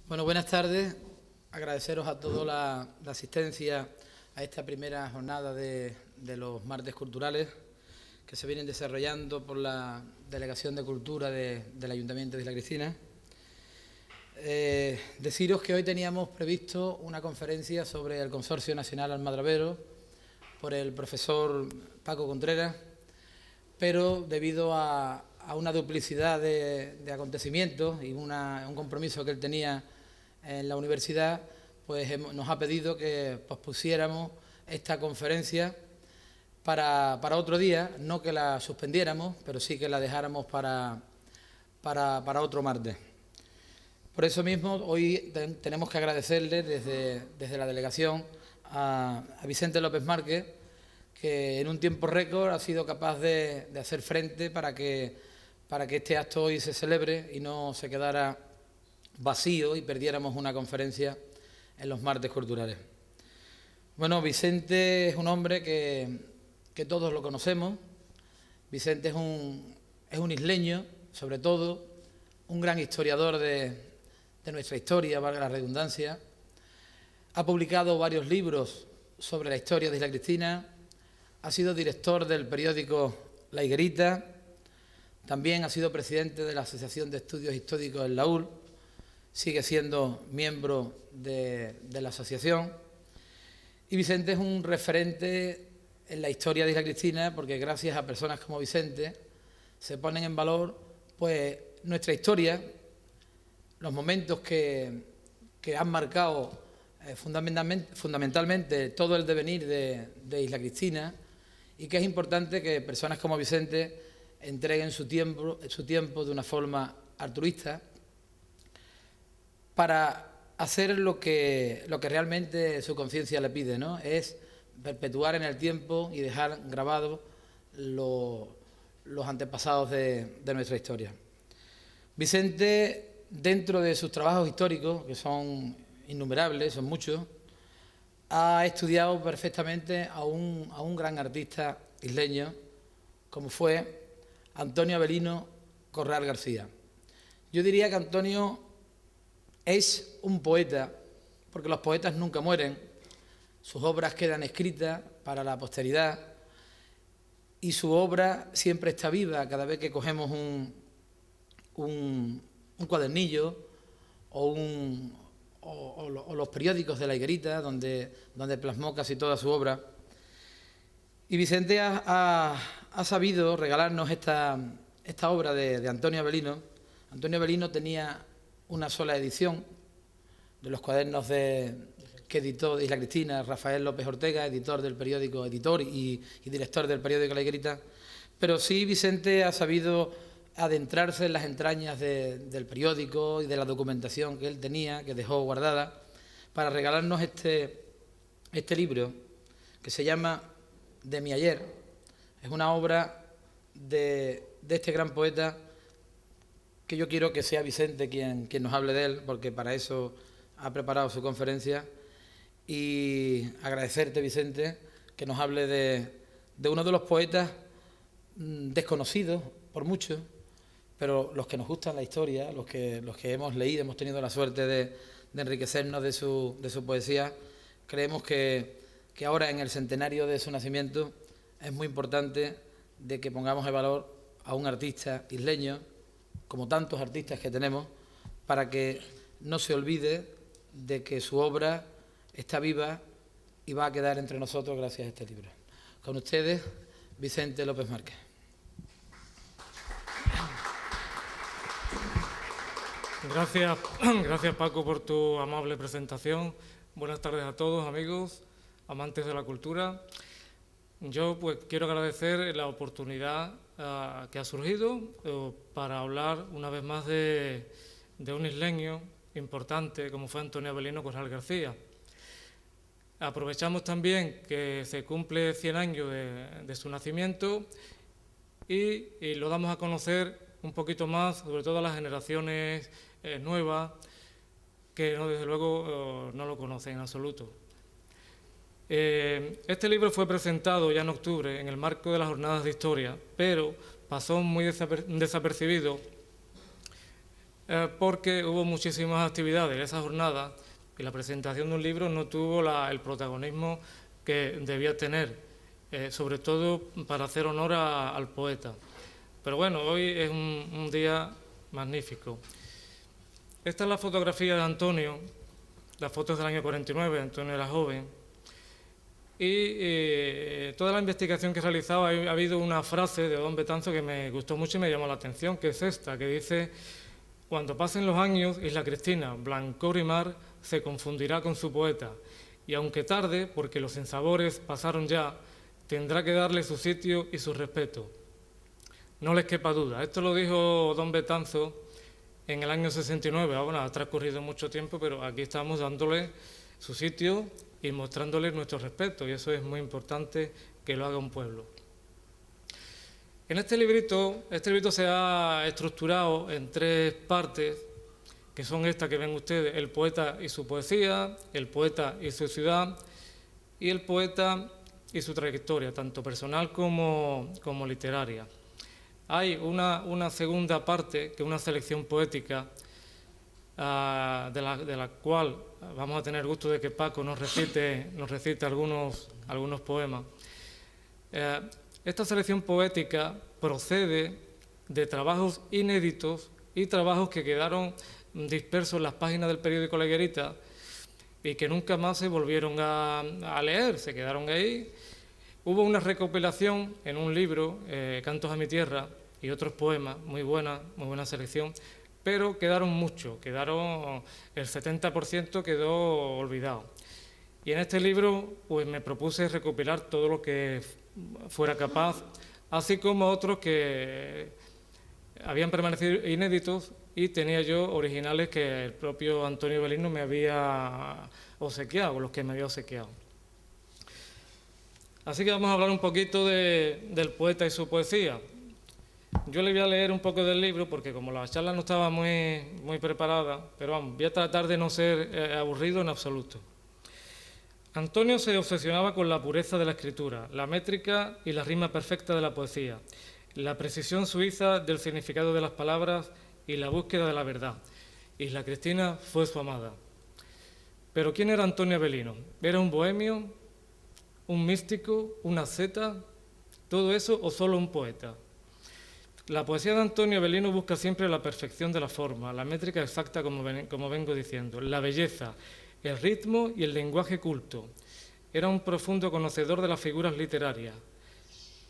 Bueno, buenas tardes. Agradeceros a todos la asistencia a esta primera jornada de los martes culturales que se vienen desarrollando por la Delegación de Cultura del Ayuntamiento de Isla Cristina. Deciros que hoy teníamos previsto una conferencia sobre el Consorcio Nacional Almadrabero por el profesor Paco Contreras, pero debido a una duplicidad de acontecimientos y un compromiso que él tenía en la universidad, pues nos ha pedido que pospusiéramos esta conferencia para otro día, no que la suspendiéramos, pero sí que la dejáramos para otro martes. Por eso mismo, hoy tenemos que agradecerle desde la delegación a Vicente López Márquez, que en un tiempo récord ha sido capaz de hacer frente para que este acto hoy se celebre y no se quedara vacío y perdiéramos una conferencia en los martes culturales. Bueno, Vicente es un hombre que todos lo conocemos. Vicente es un isleño, sobre todo, un gran historiador de nuestra historia, valga la redundancia. Ha publicado varios libros sobre la historia de Isla Cristina, ha sido director del periódico La Higuerita, también ha sido presidente de la Asociación de Estudios Históricos del Laúl, sigue siendo miembro de la asociación. Y Vicente es un referente en la historia de Isla Cristina porque gracias a personas como Vicente se ponen en valor pues nuestra historia, los momentos que han marcado fundamentalmente todo el devenir de Isla Cristina, y que es importante que personas como Vicente entreguen su tiempo de una forma altruista para hacer lo que realmente su conciencia le pide, ¿no? Es perpetuar en el tiempo y dejar grabados los antepasados de nuestra historia. Vicente, dentro de sus trabajos históricos, que son innumerables, son muchos, ha estudiado perfectamente a un gran artista isleño, como fue Antonio Avelino Corral García. Yo diría que Antonio es un poeta, porque los poetas nunca mueren, sus obras quedan escritas para la posteridad y su obra siempre está viva cada vez que cogemos un cuadernillo o los periódicos de La Higuerita, donde plasmó casi toda su obra. Y Vicente ha sabido regalarnos esta obra de Antonio Avelino. Antonio Avelino tenía una sola edición de los cuadernos que editó Isla Cristina, Rafael López Ortega, editor y director del periódico La Higuerita. Pero sí Vicente ha sabido adentrarse en las entrañas del periódico y de la documentación que él tenía, que dejó guardada, para regalarnos este libro, que se llama De mi ayer. Es una obra de este gran poeta, que yo quiero que sea Vicente quien nos hable de él, porque para eso ha preparado su conferencia, y agradecerte, Vicente, que nos hable de uno de los poetas desconocidos por muchos, pero los que nos gustan la historia, los que hemos leído, hemos tenido la suerte de enriquecernos de su poesía, creemos que ahora, en el centenario de su nacimiento, es muy importante de que pongamos en valor a un artista isleño, como tantos artistas que tenemos, para que no se olvide de que su obra está viva y va a quedar entre nosotros gracias a este libro. Con ustedes, Vicente López Márquez. Gracias Paco por tu amable presentación. Buenas tardes a todos, amigos, amantes de la cultura. Yo pues quiero agradecer la oportunidad que ha surgido para hablar una vez más de un isleño importante como fue Antonio Avelino Corral García. Aprovechamos también que se cumple 100 años de su nacimiento y lo damos a conocer un poquito más, sobre todo a las generaciones nuevas, que desde luego no lo conocen en absoluto. Este libro fue presentado ya en octubre en el marco de las Jornadas de Historia, pero pasó muy desapercibido porque hubo muchísimas actividades en esa jornada y la presentación de un libro no tuvo el protagonismo que debía tener, sobre todo para hacer honor al poeta. Pero bueno, hoy es un día magnífico. Esta es la fotografía de Antonio, la foto es del año 49, Antonio era joven, y toda la investigación que he realizado ha habido una frase de don Betanzo que me gustó mucho y me llamó la atención, que es esta, que dice: cuando pasen los años, Isla Cristina, blancor y mar, se confundirá con su poeta, y aunque tarde, porque los sinsabores pasaron ya, tendrá que darle su sitio y su respeto. No les quepa duda. Esto lo dijo don Betanzo en el año 69. Bueno, ha transcurrido mucho tiempo, pero aquí estamos dándole su sitio y mostrándole nuestro respeto, y eso es muy importante que lo haga un pueblo. En este librito se ha estructurado en 3 partes, que son estas que ven ustedes: el poeta y su poesía, el poeta y su ciudad, y el poeta y su trayectoria, tanto personal como literaria. Hay una segunda parte, que es una selección poética, de la cual vamos a tener gusto de que Paco nos recite algunos poemas. Esta selección poética procede de trabajos inéditos y trabajos que quedaron dispersos en las páginas del periódico La Higuerita y que nunca más se volvieron a leer, se quedaron ahí. Hubo una recopilación en un libro, Cantos a mi tierra, y otros poemas, muy buena selección, pero quedaron muchos, el 70% quedó olvidado. Y en este libro pues me propuse recopilar todo lo que fuera capaz, así como otros que habían permanecido inéditos y tenía yo originales que el propio Antonio Belino me había obsequiado, los que me había obsequiado. Así que vamos a hablar un poquito del poeta y su poesía. Yo le voy a leer un poco del libro porque como la charla no estaba muy preparada, pero vamos, voy a tratar de no ser aburrido en absoluto. Antonio se obsesionaba con la pureza de la escritura, la métrica y la rima perfecta de la poesía, la precisión suiza del significado de las palabras y la búsqueda de la verdad. Isla Cristina fue su amada. Pero ¿quién era Antonio Belino? ¿Era un bohemio, un místico, un asceta, todo eso o solo un poeta? La poesía de Antonio Belino busca siempre la perfección de la forma, la métrica exacta, como vengo diciendo, la belleza, el ritmo y el lenguaje culto. Era un profundo conocedor de las figuras literarias.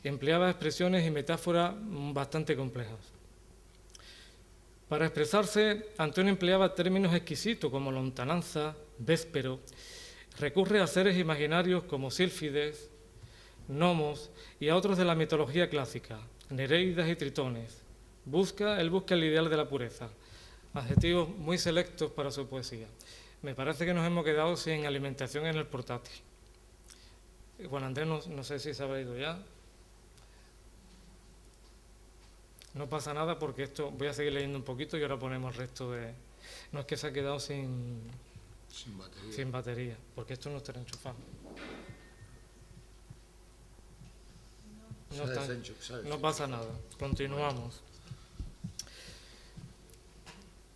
Empleaba expresiones y metáforas bastante complejas. Para expresarse, Antonio empleaba términos exquisitos como lontananza, véspero. Recurre a seres imaginarios como sílfides, gnomos y a otros de la mitología clásica, nereidas y tritones. Él busca el ideal de la pureza. Adjetivos muy selectos para su poesía. Me parece que nos hemos quedado sin alimentación en el portátil. Juan Andrés, no sé si se habrá ido ya. No pasa nada porque esto voy a seguir leyendo un poquito y ahora ponemos el resto de... No es que se ha quedado sin batería, porque esto no estará enchufado. No pasa nada, continuamos.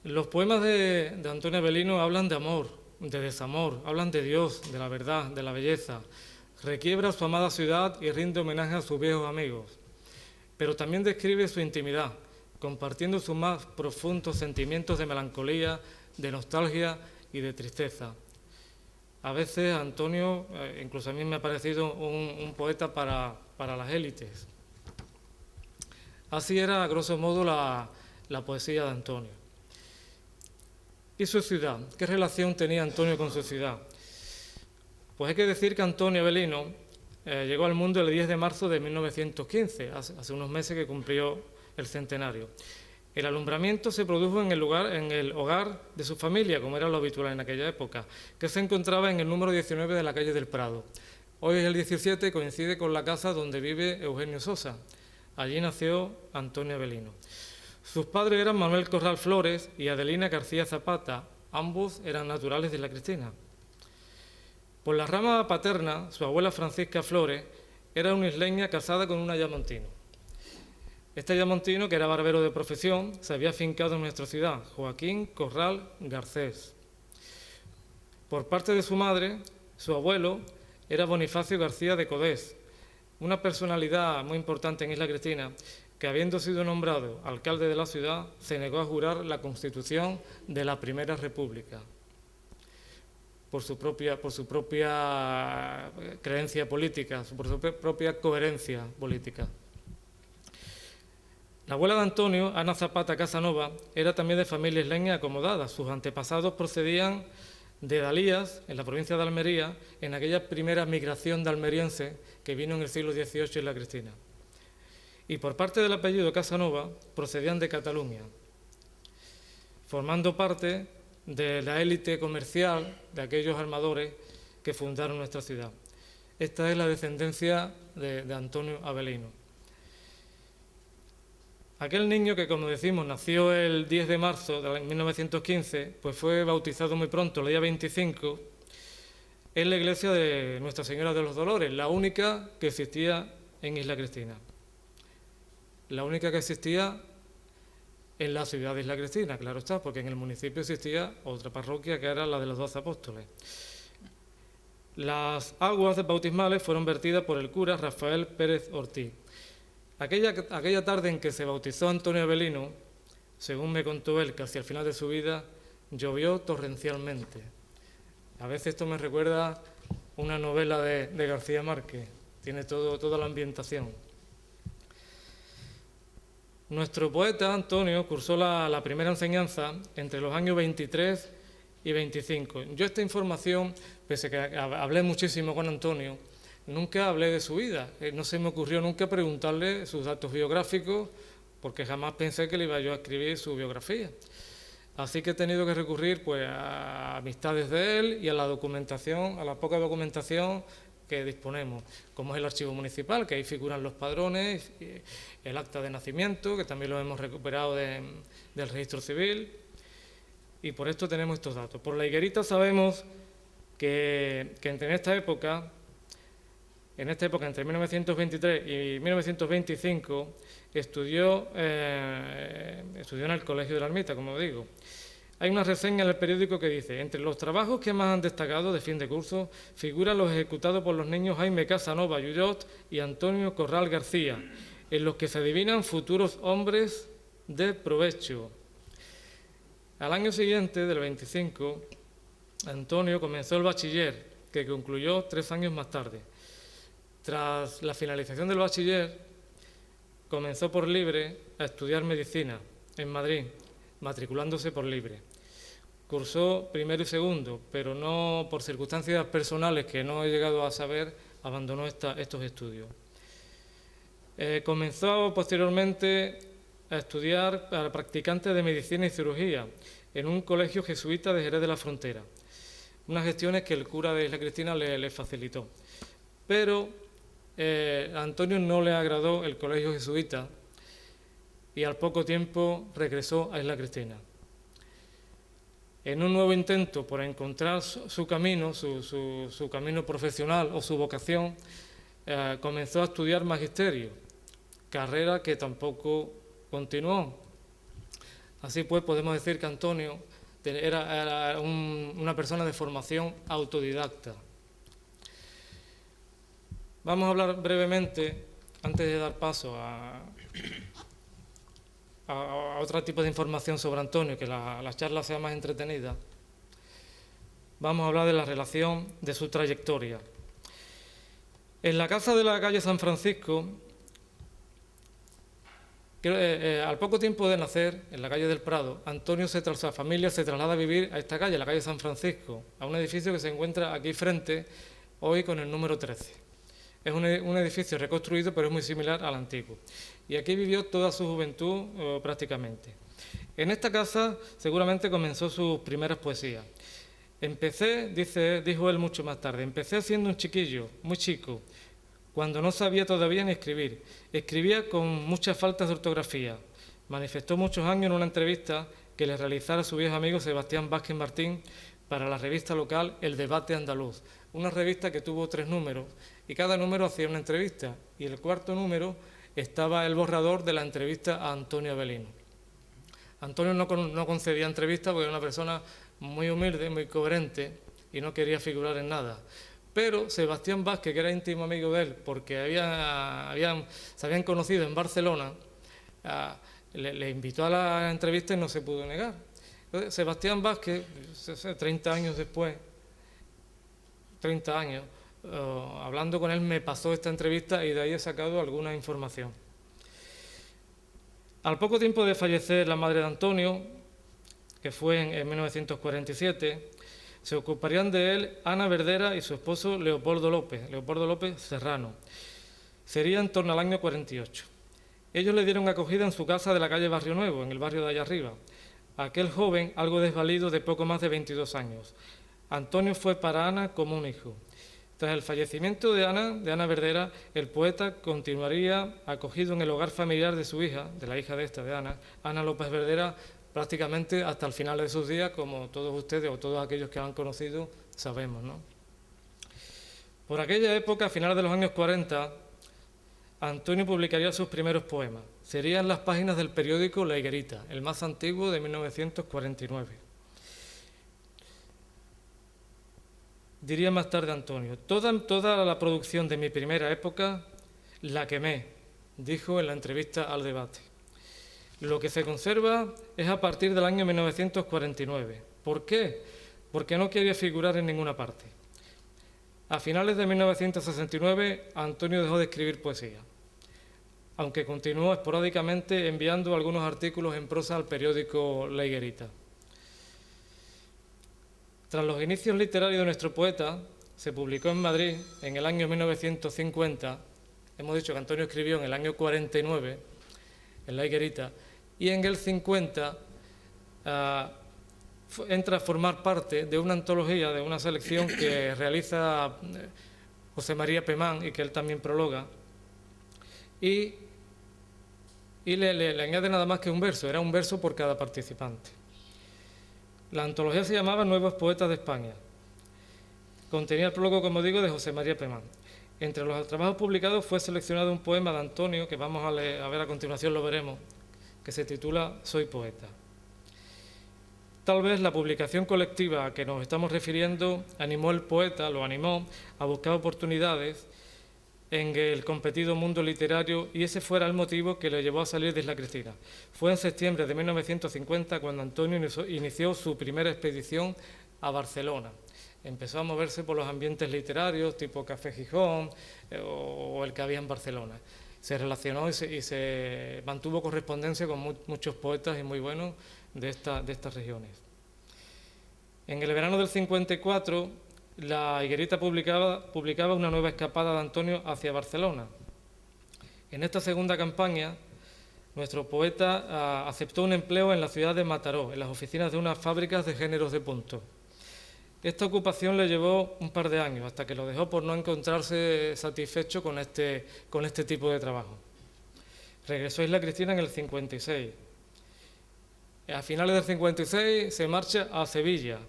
Los poemas de Antonio Belino hablan de amor, de desamor, hablan de Dios, de la verdad, de la belleza. Requiebra su amada ciudad y rinde homenaje a sus viejos amigos. Pero también describe su intimidad, compartiendo sus más profundos sentimientos de melancolía, de nostalgia y de tristeza. A veces Antonio, incluso a mí me ha parecido un poeta para las élites. Así era, a grosso modo, la poesía de Antonio. ¿Y su ciudad? ¿Qué relación tenía Antonio con su ciudad? Pues hay que decir que Antonio Belino llegó al mundo el 10 de marzo de 1915, hace unos meses que cumplió el centenario. El alumbramiento se produjo en el hogar de su familia, como era lo habitual en aquella época, que se encontraba en el número 19 de la calle del Prado. Hoy es el 17, coincide con la casa donde vive Eugenio Sosa. Allí nació Antonio Belino. Sus padres eran Manuel Corral Flores y Adelina García Zapata. Ambos eran naturales de Isla Cristina. Por la rama paterna, su abuela Francisca Flores era una isleña casada con un ayamontino. Este yamontino, que era barbero de profesión, se había afincado en nuestra ciudad, Joaquín Corral Garcés. Por parte de su madre, su abuelo era Bonifacio García de Codés, una personalidad muy importante en Isla Cristina, que habiendo sido nombrado alcalde de la ciudad, se negó a jurar la Constitución de la Primera República, por su propia creencia política, por su propia coherencia política. La abuela de Antonio, Ana Zapata Casanova, era también de familia isleña acomodada. Sus antepasados procedían de Dalías, en la provincia de Almería, en aquella primera migración de almeriense que vino en el siglo XVIII en la Cristina. Y por parte del apellido Casanova, procedían de Cataluña, formando parte de la élite comercial de aquellos armadores que fundaron nuestra ciudad. Esta es la descendencia de Antonio Avelino. Aquel niño que, como decimos, nació el 10 de marzo de 1915, pues fue bautizado muy pronto, el día 25, en la iglesia de Nuestra Señora de los Dolores, la única que existía en Isla Cristina. La única que existía en la ciudad de Isla Cristina, claro está, porque en el municipio existía otra parroquia que era la de los 12 apóstoles. Las aguas bautismales fueron vertidas por el cura Rafael Pérez Ortiz. Aquella tarde en que se bautizó Antonio Avelino, según me contó él, que hacia el final de su vida llovió torrencialmente. A veces esto me recuerda una novela de García Márquez, tiene toda la ambientación. Nuestro poeta Antonio cursó la primera enseñanza entre los años 23 y 25. Yo esta información, pese a que hablé muchísimo con Antonio, nunca hablé de su vida, no se me ocurrió nunca preguntarle sus datos biográficos, porque jamás pensé que le iba yo a escribir su biografía. Así que he tenido que recurrir pues, a amistades de él y a la documentación, a la poca documentación que disponemos, como es el archivo municipal, que ahí figuran los padrones, el acta de nacimiento, que también lo hemos recuperado del registro civil, y por esto tenemos estos datos. Por la higuerita sabemos que en esta época, entre 1923 y 1925, estudió en el Colegio de la Ermita, como digo. Hay una reseña en el periódico que dice: entre los trabajos que más han destacado de fin de curso figuran los ejecutados por los niños Jaime Casanova Yuyot y Antonio Corral García, en los que se adivinan futuros hombres de provecho. Al año siguiente, del 25, Antonio comenzó el bachiller, que concluyó 3 años más tarde. Tras la finalización del bachiller, comenzó por libre a estudiar medicina en Madrid, matriculándose por libre. Cursó primero y segundo, pero no por circunstancias personales que no he llegado a saber, abandonó estos estudios. Comenzó posteriormente a estudiar para practicantes de medicina y cirugía en un colegio jesuita de Jerez de la Frontera, unas gestiones que el cura de Isla Cristina le facilitó. Pero a Antonio no le agradó el colegio jesuita y al poco tiempo regresó a Isla Cristina. En un nuevo intento por encontrar su camino, su camino profesional o su vocación, comenzó a estudiar magisterio, carrera que tampoco continuó. Así pues, podemos decir que Antonio era una persona de formación autodidacta. Vamos a hablar brevemente, antes de dar paso a otro tipo de información sobre Antonio, que la charla sea más entretenida. Vamos a hablar de la relación de su trayectoria. En la casa de la calle San Francisco, al poco tiempo de nacer, en la calle del Prado, su familia se traslada a vivir a esta calle, la calle San Francisco, a un edificio que se encuentra aquí frente, hoy con el número 13. Es un edificio reconstruido, pero es muy similar al antiguo. Y aquí vivió toda su juventud prácticamente. En esta casa seguramente comenzó sus primeras poesías. Dijo él mucho más tarde, empecé siendo un chiquillo, muy chico, cuando no sabía todavía ni escribir. Escribía con muchas faltas de ortografía. Manifestó muchos años en una entrevista que le realizara su viejo amigo Sebastián Vázquez Martín para la revista local El Debate Andaluz, una revista que tuvo 3 números y cada número hacía una entrevista, y el cuarto número estaba el borrador de la entrevista a Antonio Avelino. Antonio no concedía entrevistas porque era una persona muy humilde, muy coherente y no quería figurar en nada. Pero Sebastián Vázquez, que era íntimo amigo de él, porque se habían conocido en Barcelona, le invitó a la entrevista y no se pudo negar. Entonces, Sebastián Vázquez, 30 años después, 30 años, hablando con él, me pasó esta entrevista y de ahí he sacado alguna información. Al poco tiempo de fallecer la madre de Antonio, que fue en 1947, se ocuparían de él Ana Verdera y su esposo Leopoldo López Serrano. Sería en torno al año 48. Ellos le dieron acogida en su casa de la calle Barrio Nuevo, en el barrio de allá arriba. Aquel joven, algo desvalido, de poco más de 22 años. Antonio fue para Ana como un hijo. Tras el fallecimiento de Ana Verdera, el poeta continuaría acogido en el hogar familiar de su hija, de la hija de Ana López Verdera, prácticamente hasta el final de sus días, como todos ustedes o todos aquellos que han conocido sabemos, ¿no? Por aquella época, a finales de los años 40, Antonio publicaría sus primeros poemas. Serían las páginas del periódico La Higuerita, el más antiguo, de 1949. Diría más tarde Antonio: toda la producción de mi primera época la quemé, dijo en la entrevista al Debate. Lo que se conserva es a partir del año 1949. ¿Por qué? Porque no quería figurar en ninguna parte. A finales de 1969, Antonio dejó de escribir poesía, aunque continuó esporádicamente enviando algunos artículos en prosa al periódico La Higuerita. Tras los inicios literarios de nuestro poeta, se publicó en Madrid en el año 1950, hemos dicho que Antonio escribió en el año 49, en La Higuerita, y en el 50 entra a formar parte de una antología, de una selección que realiza José María Pemán y que él también prologa, y le añade nada más que un verso, era un verso por cada participante. La antología se llamaba Nuevos Poetas de España. Contenía el prólogo, como digo, de José María Pemán. Entre los trabajos publicados fue seleccionado un poema de Antonio, que vamos a ver a continuación, lo veremos, que se titula Soy poeta. Tal vez la publicación colectiva a que nos estamos refiriendo animó al poeta, lo animó a buscar oportunidades en el competido mundo literario, y ese fuera el motivo que le llevó a salir de Isla Cristina. Fue en septiembre de 1950 cuando Antonio inició su primera expedición a Barcelona. Empezó a moverse por los ambientes literarios, tipo Café Gijón o el que había en Barcelona. Se relacionó y se mantuvo correspondencia con muchos poetas y muy buenos de estas regiones. En el verano del 54, La Higuerita publicaba una nueva escapada de Antonio hacia Barcelona. En esta segunda campaña, nuestro poeta aceptó un empleo en la ciudad de Mataró, en las oficinas de unas fábricas de géneros de punto. Esta ocupación le llevó un par de años, hasta que lo dejó por no encontrarse satisfecho con este tipo de trabajo. Regresó a Isla Cristina en el 56. A finales del 56 se marcha a Sevilla.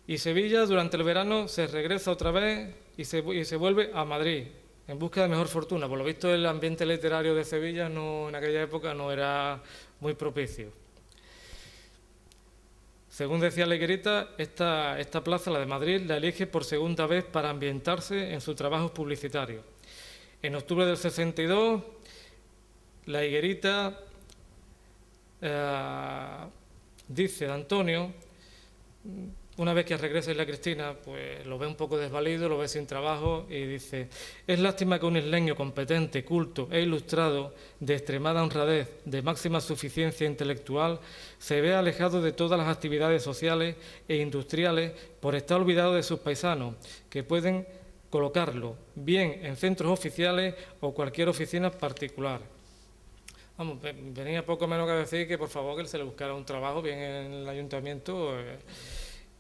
Y Sevilla, durante el verano, se regresa otra vez y se vuelve a Madrid, en busca de mejor fortuna. Por lo visto, el ambiente literario de Sevilla en aquella época no era muy propicio. Según decía La Higuerita, esta plaza, la de Madrid, la elige por segunda vez para ambientarse en sus trabajos publicitarios. En octubre del 62, La Higuerita dice de Antonio, una vez que regresa a Isla Cristina, pues lo ve un poco desvalido, lo ve sin trabajo y dice: es lástima que un isleño competente, culto e ilustrado, de extremada honradez, de máxima suficiencia intelectual, se vea alejado de todas las actividades sociales e industriales por estar olvidado de sus paisanos, que pueden colocarlo bien en centros oficiales o cualquier oficina particular. Vamos, venía poco menos que decir que por favor que se le buscara un trabajo bien en el ayuntamiento.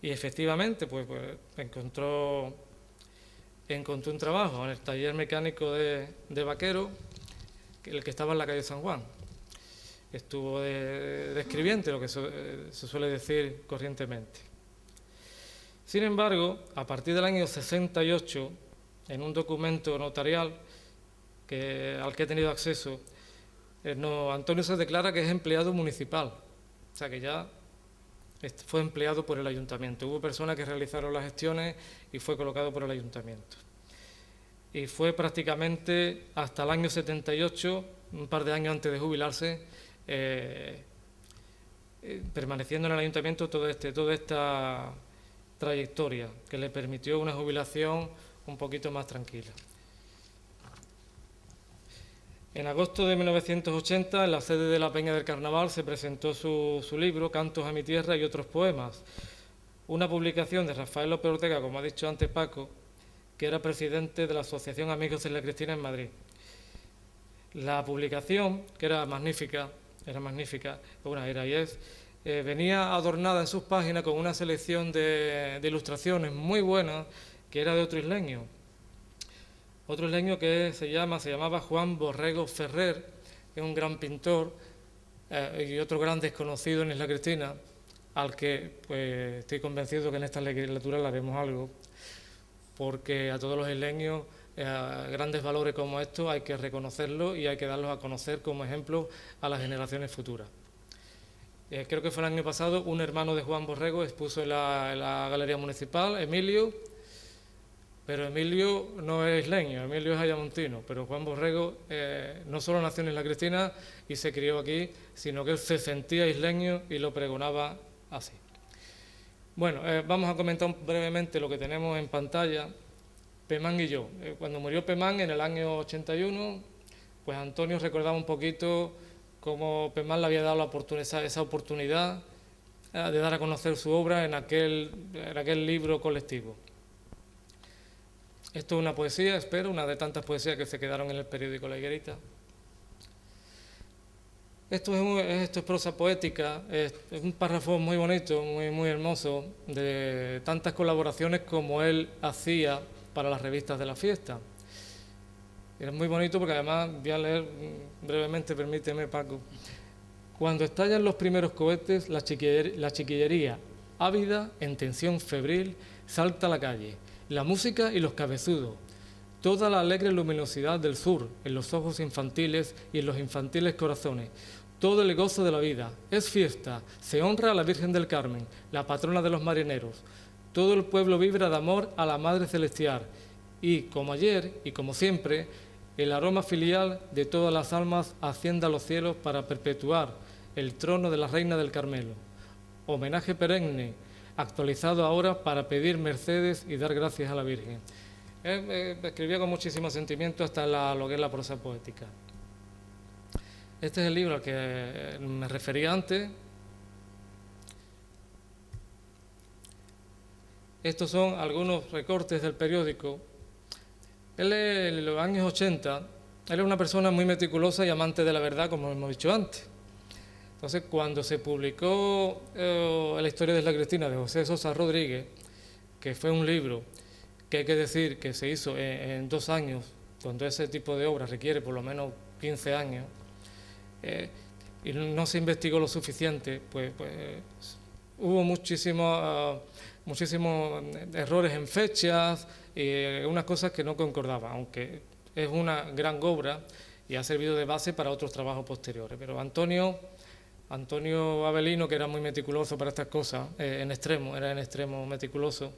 Y efectivamente, pues encontró un trabajo en el taller mecánico de Vaquero, el que estaba en la calle San Juan. Estuvo de escribiente, lo que se suele decir corrientemente. Sin embargo, a partir del año 68, en un documento notarial al que he tenido acceso, Antonio se declara que es empleado municipal, o sea que ya fue empleado por el ayuntamiento. Hubo personas que realizaron las gestiones y fue colocado por el ayuntamiento. Y fue prácticamente hasta el año 78, un par de años antes de jubilarse, permaneciendo en el ayuntamiento toda esta trayectoria que le permitió una jubilación un poquito más tranquila. En agosto de 1980, en la sede de la Peña del Carnaval, se presentó su libro Cantos a mi tierra y otros poemas, una publicación de Rafael López Ortega, como ha dicho antes Paco, que era presidente de la Asociación Amigos de la Cristina en Madrid. La publicación, que era magnífica, era y es, venía adornada en sus páginas con una selección de ilustraciones muy buenas, que era de otro isleño que se llamaba Juan Borrego Ferrer, que es un gran pintor y otro gran desconocido en Isla Cristina, al que pues, estoy convencido que en esta legislatura le haremos algo, porque a todos los isleños grandes valores como estos hay que reconocerlos y hay que darlos a conocer como ejemplo a las generaciones futuras. Creo que fue el año pasado, un hermano de Juan Borrego expuso en la Galería Municipal, Emilio, pero Emilio no es isleño, Emilio es ayamontino, pero Juan Borrego no solo nació en Isla Cristina y se crió aquí, sino que él se sentía isleño y lo pregonaba así. Bueno, vamos a comentar brevemente lo que tenemos en pantalla, Pemán y yo. Cuando murió Pemán en el año 81, pues Antonio recordaba un poquito cómo Pemán le había dado esa oportunidad de dar a conocer su obra en aquel libro colectivo. Esto es una poesía, espero, una de tantas poesías que se quedaron en el periódico La Higuerita. Esto es prosa poética, es un párrafo muy bonito, muy hermoso, de tantas colaboraciones como él hacía para las revistas de la fiesta. Es muy bonito porque además voy a leer brevemente, permíteme Paco. Cuando estallan los primeros cohetes, la chiquillería, ávida, en tensión febril, salta a la calle. La música y los cabezudos, toda la alegre luminosidad del sur en los ojos infantiles y en los infantiles corazones, todo el gozo de la vida, es fiesta, se honra a la Virgen del Carmen, la patrona de los marineros, todo el pueblo vibra de amor a la Madre Celestial y, como ayer y como siempre, el aroma filial de todas las almas asciende a los cielos para perpetuar el trono de la Reina del Carmelo. Homenaje perenne, actualizado ahora para pedir mercedes y dar gracias a la Virgen. Escribía con muchísimo sentimiento hasta lo que es la prosa poética. Este es el libro al que me refería antes. Estos son algunos recortes del periódico. Él en los años 80, él era una persona muy meticulosa y amante de la verdad, como hemos dicho antes. Entonces, cuando se publicó La historia de Isla Cristina de José Sosa Rodríguez, que fue un libro que hay que decir que se hizo en 2 años, cuando ese tipo de obra requiere por lo menos 15 años, y no se investigó lo suficiente, pues hubo muchísimos errores en fechas y unas cosas que no concordaban, aunque es una gran obra y ha servido de base para otros trabajos posteriores. Pero Antonio Avelino, que era muy meticuloso para estas cosas, era en extremo meticuloso,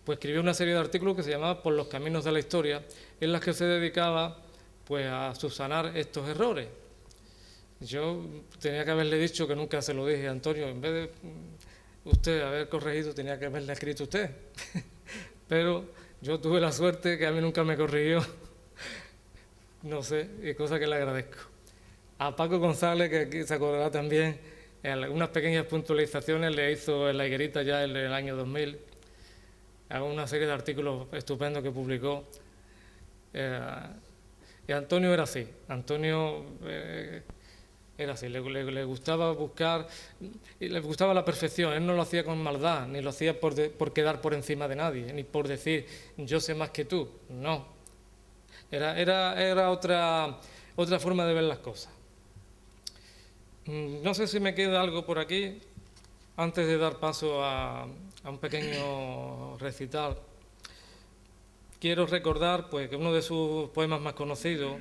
pues escribió una serie de artículos que se llamaba Por los caminos de la historia, en las que se dedicaba pues a subsanar estos errores. Yo tenía que haberle dicho, que nunca se lo dije a Antonio, en vez de usted haber corregido, tenía que haberle escrito usted. Pero yo tuve la suerte que a mí nunca me corrigió, no sé, y cosa que le agradezco. A Paco González, que aquí se acordará también, unas pequeñas puntualizaciones le hizo en La Higuerita ya en el año 2000, una serie de artículos estupendos que publicó. Y Antonio era así, le gustaba buscar, y le gustaba la perfección. Él no lo hacía con maldad, ni lo hacía por quedar por encima de nadie, ni por decir yo sé más que tú, no. Era otra forma de ver las cosas. No sé si me queda algo por aquí, antes de dar paso a un pequeño recital. Quiero recordar pues, que uno de sus poemas más conocidos,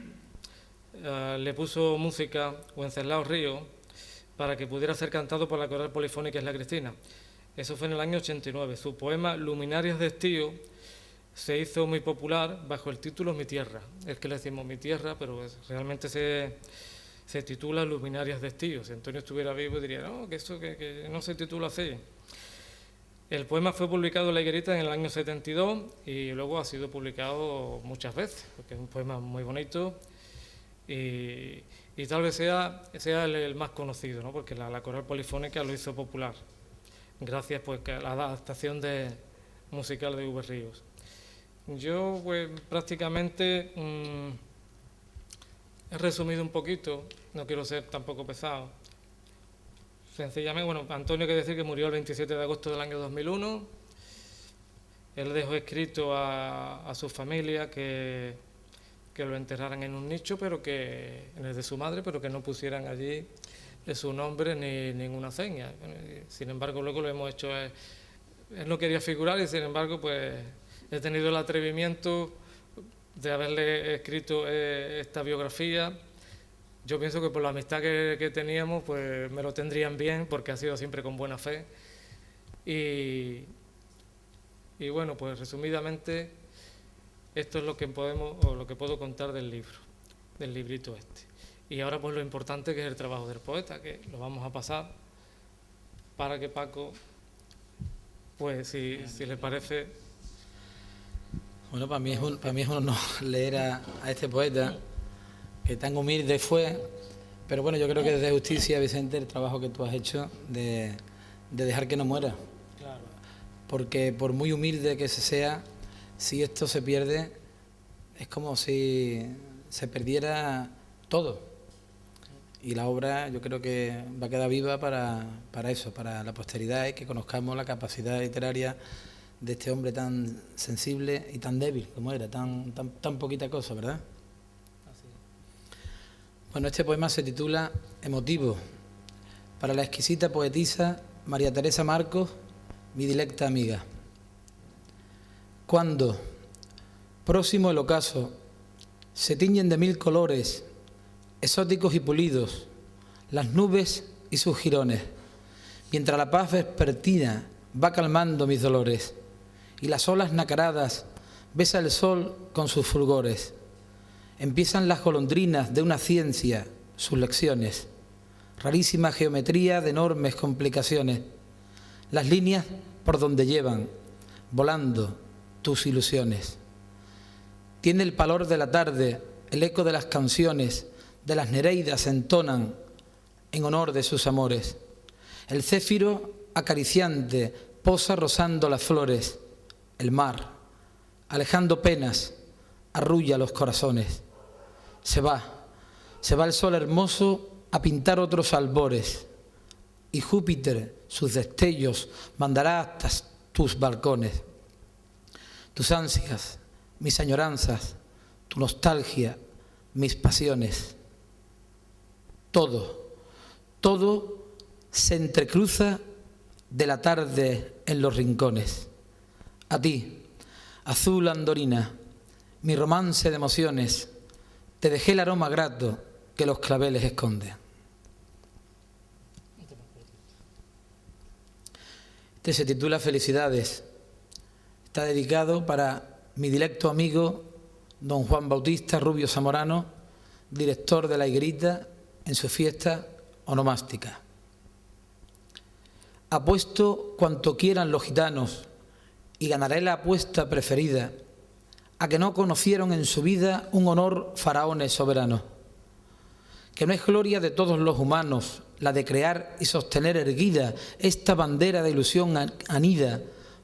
le puso música Wenceslao Ríos para que pudiera ser cantado por la Coral Polifónica Isla Cristina. Eso fue en el año 89. Su poema Luminarias de Estío se hizo muy popular bajo el título Mi Tierra. Es que le decimos Mi Tierra, pero realmente se titula Luminarias de Estío. Si Antonio estuviera vivo diría, no, que eso que no se titula así. El poema fue publicado en La Higuerita en el año 72 y luego ha sido publicado muchas veces, porque es un poema muy bonito y tal vez sea el más conocido, ¿no? Porque la Coral Polifónica lo hizo popular, gracias pues a la adaptación musical de V. Ríos. Yo pues prácticamente he resumido un poquito, no quiero ser tampoco pesado. Sencillamente, bueno, Antonio, hay que decir que murió el 27 de agosto del año 2001. Él dejó escrito a su familia que lo enterraran en un nicho, pero que en el de su madre, pero que no pusieran allí su nombre ni ninguna seña. Sin embargo, luego lo hemos hecho. Él no quería figurar y, sin embargo, pues he tenido el atrevimiento de haberle escrito esta biografía. Yo pienso que por la amistad que teníamos, pues me lo tendrían bien, porque ha sido siempre con buena fe. Y bueno, pues resumidamente, esto es lo que puedo contar del libro, del librito este. Y ahora pues lo importante, que es el trabajo del poeta, que lo vamos a pasar para que Paco, pues si le parece. Bueno, para mí es un honor leer a este poeta, que tan humilde fue, pero bueno, yo creo que desde Justicia, Vicente, el trabajo que tú has hecho de dejar que no muera. Claro. Porque por muy humilde que se sea, si esto se pierde, es como si se perdiera todo. Y la obra yo creo que va a quedar viva para eso, para la posteridad, y que conozcamos la capacidad literaria de este hombre tan sensible y tan débil como era, tan poquita cosa, ¿verdad? Bueno, este poema se titula Emotivo, para la exquisita poetisa María Teresa Marcos, mi dilecta amiga. Cuando, próximo el ocaso, se tiñen de mil colores, exóticos y pulidos, las nubes y sus jirones, mientras la paz vespertina va calmando mis dolores, y las olas nacaradas besa el sol con sus fulgores. Empiezan las golondrinas de una ciencia sus lecciones, rarísima geometría de enormes complicaciones, las líneas por donde llevan, volando tus ilusiones. Tiene el pálor de la tarde, el eco de las canciones, de las nereidas entonan en honor de sus amores. El céfiro acariciante posa rozando las flores, el mar, alejando penas, arrulla los corazones. Se va el sol hermoso a pintar otros albores, y Júpiter sus destellos mandará hasta tus balcones. Tus ansias, mis añoranzas, tu nostalgia, mis pasiones. Todo se entrecruza de la tarde en los rincones. A ti, azul andorina, mi romance de emociones, te dejé el aroma grato que los claveles esconden. Este se titula Felicidades. Está dedicado para mi dilecto amigo don Juan Bautista Rubio Zamorano, director de La Higuerita, en su fiesta onomástica. Apuesto cuanto quieran los gitanos y ganaré la apuesta preferida a que no conocieron en su vida un honor faraones soberanos, que no es gloria de todos los humanos la de crear y sostener erguida esta bandera de ilusión anida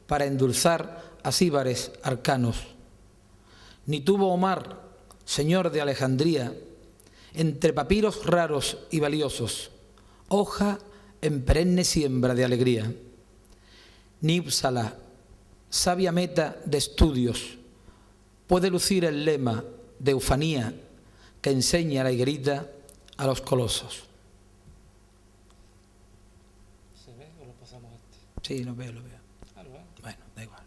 para endulzar a síbares arcanos. Ni tuvo Omar, señor de Alejandría, entre papiros raros y valiosos, hoja en perenne siembra de alegría. Ni Úpsala, sabia meta de estudios, puede lucir el lema de ufanía que enseña la higuerita a los colosos. ¿Se ve o lo pasamos a este? Sí, lo veo. Ah, ¿lo ve? Bueno, da igual.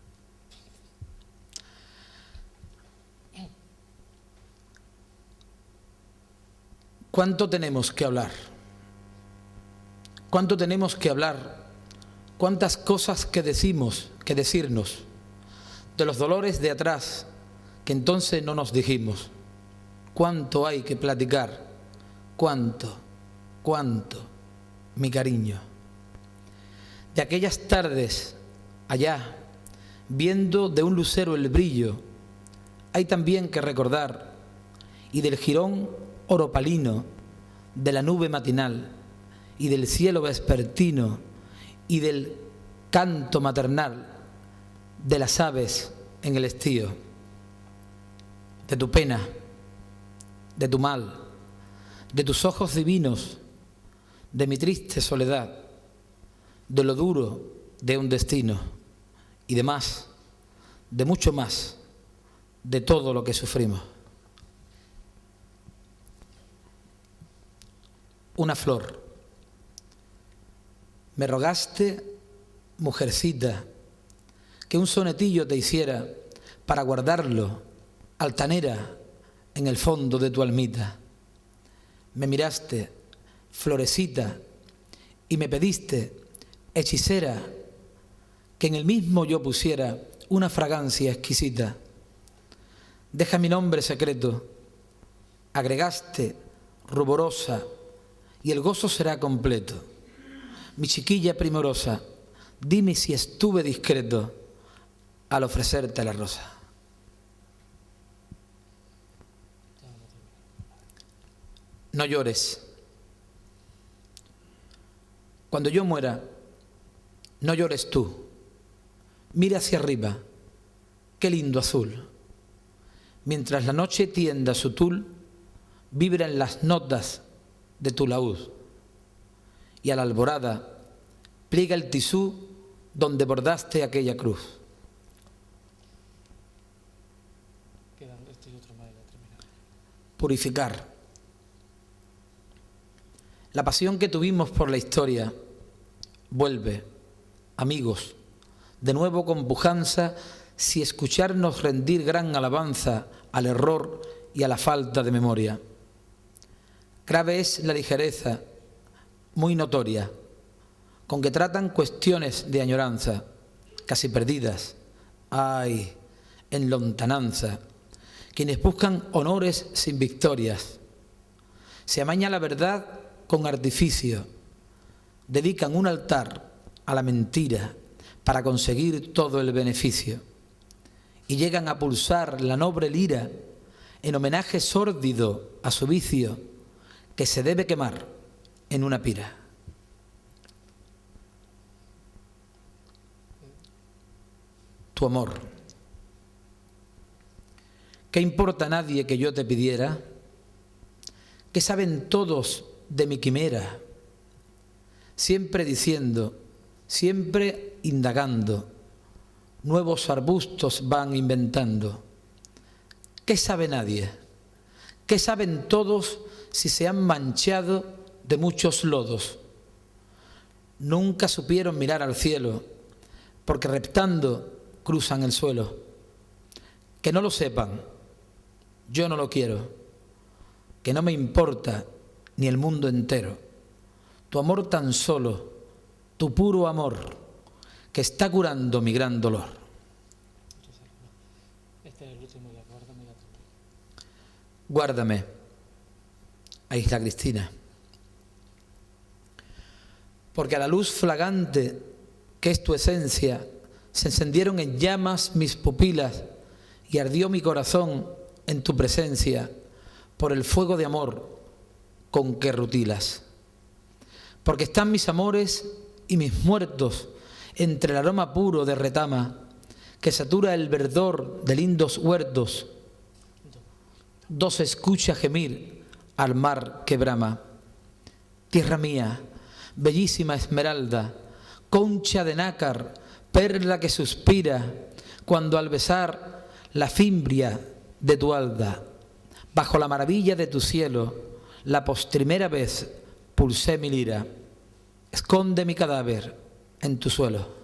¿Cuánto tenemos que hablar? ¿Cuánto tenemos que hablar? ¿Cuántas cosas que decirnos? De los dolores de atrás que entonces no nos dijimos. ¿Cuánto hay que platicar? ¿Cuánto, mi cariño? De aquellas tardes allá, viendo de un lucero el brillo, hay también que recordar, y del jirón oropalino, de la nube matinal, y del cielo vespertino, y del canto maternal de las aves en el estío, de tu pena, de tu mal, de tus ojos divinos, de mi triste soledad, de lo duro de un destino y de más, de mucho más, de todo lo que sufrimos. Una flor. Me rogaste, mujercita, que un sonetillo te hiciera para guardarlo, altanera, en el fondo de tu almita. Me miraste, florecita, y me pediste, hechicera, que en el mismo yo pusiera una fragancia exquisita. Deja mi nombre secreto, agregaste, ruborosa, y el gozo será completo. Mi chiquilla primorosa, dime si estuve discreto al ofrecerte la rosa. No llores. Cuando yo muera, no llores tú. Mira hacia arriba, qué lindo azul. Mientras la noche tienda su tul, vibran las notas de tu laúd. Y a la alborada pliega el tisú donde bordaste aquella cruz. Purificar. La pasión que tuvimos por la historia vuelve, amigos, de nuevo con pujanza, si escucharnos rendir gran alabanza al error y a la falta de memoria. Grave es la ligereza, muy notoria, con que tratan cuestiones de añoranza, casi perdidas, ay, en lontananza, quienes buscan honores sin victorias. Se amaña la verdad con artificio, dedican un altar a la mentira para conseguir todo el beneficio, y llegan a pulsar la noble lira en homenaje sórdido a su vicio, que se debe quemar en una pira. Tu amor. ¿Qué importa a nadie que yo te pidiera? ¿Qué saben todos de mi quimera? Siempre diciendo, siempre indagando, nuevos arbustos van inventando. ¿Qué sabe nadie? ¿Qué saben todos si se han manchado de muchos lodos? Nunca supieron mirar al cielo, porque reptando cruzan el suelo. Que no lo sepan, yo no lo quiero, que no me importa ni el mundo entero. Tu amor tan solo, tu puro amor, que está curando mi gran dolor. Guárdame, a Isla Cristina, porque a la luz flagante que es tu esencia, se encendieron en llamas mis pupilas y ardió mi corazón en tu presencia por el fuego de amor con que rutilas. Porque están mis amores y mis muertos entre el aroma puro de retama que satura el verdor de lindos huertos. Dos escucha gemir al mar que brama. Tierra mía, bellísima esmeralda, concha de nácar, perla que suspira cuando al besar la fimbria de tu alda, bajo la maravilla de tu cielo, la postrimera vez pulsé mi lira. Esconde mi cadáver en tu suelo.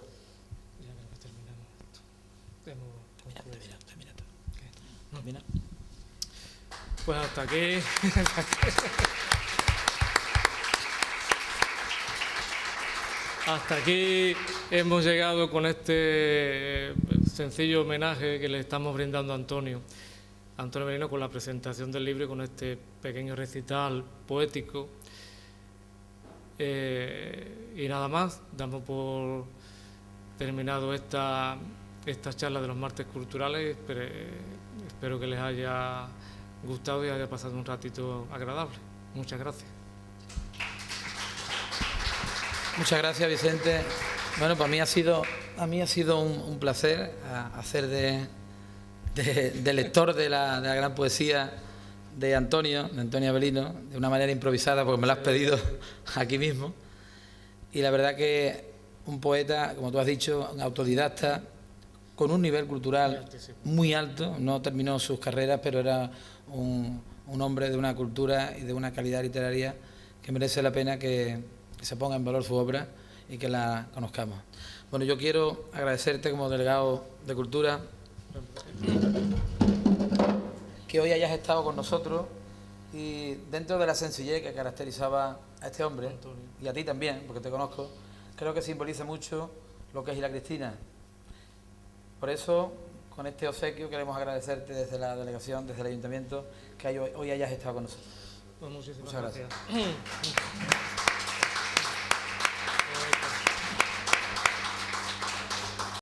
Pues hasta aquí. hasta aquí hemos llegado con este sencillo homenaje que le estamos brindando a Antonio Merino, con la presentación del libro y con este pequeño recital poético. Y nada más, damos por terminado esta charla de los martes culturales. Espero que les haya gustado y haya pasado un ratito agradable. Muchas gracias. Muchas gracias, Vicente. Bueno, para mí ha sido un placer hacer de lector de la gran poesía de Antonio Avelino, de una manera improvisada, porque me lo has pedido aquí mismo. Y la verdad que un poeta, como tú has dicho, un autodidacta, con un nivel cultural muy alto. No terminó sus carreras, pero era un hombre de una cultura y de una calidad literaria que merece la pena que se ponga en valor su obra y que la conozcamos. Bueno, yo quiero agradecerte como delegado de Cultura que hoy hayas estado con nosotros, y dentro de la sencillez que caracterizaba a este hombre, Antonio, y a ti también, porque te conozco, creo que simboliza mucho lo que es Isla Cristina. Por eso, con este obsequio queremos agradecerte desde la delegación, desde el ayuntamiento, que hoy hayas estado con nosotros. Pues muchísimas gracias.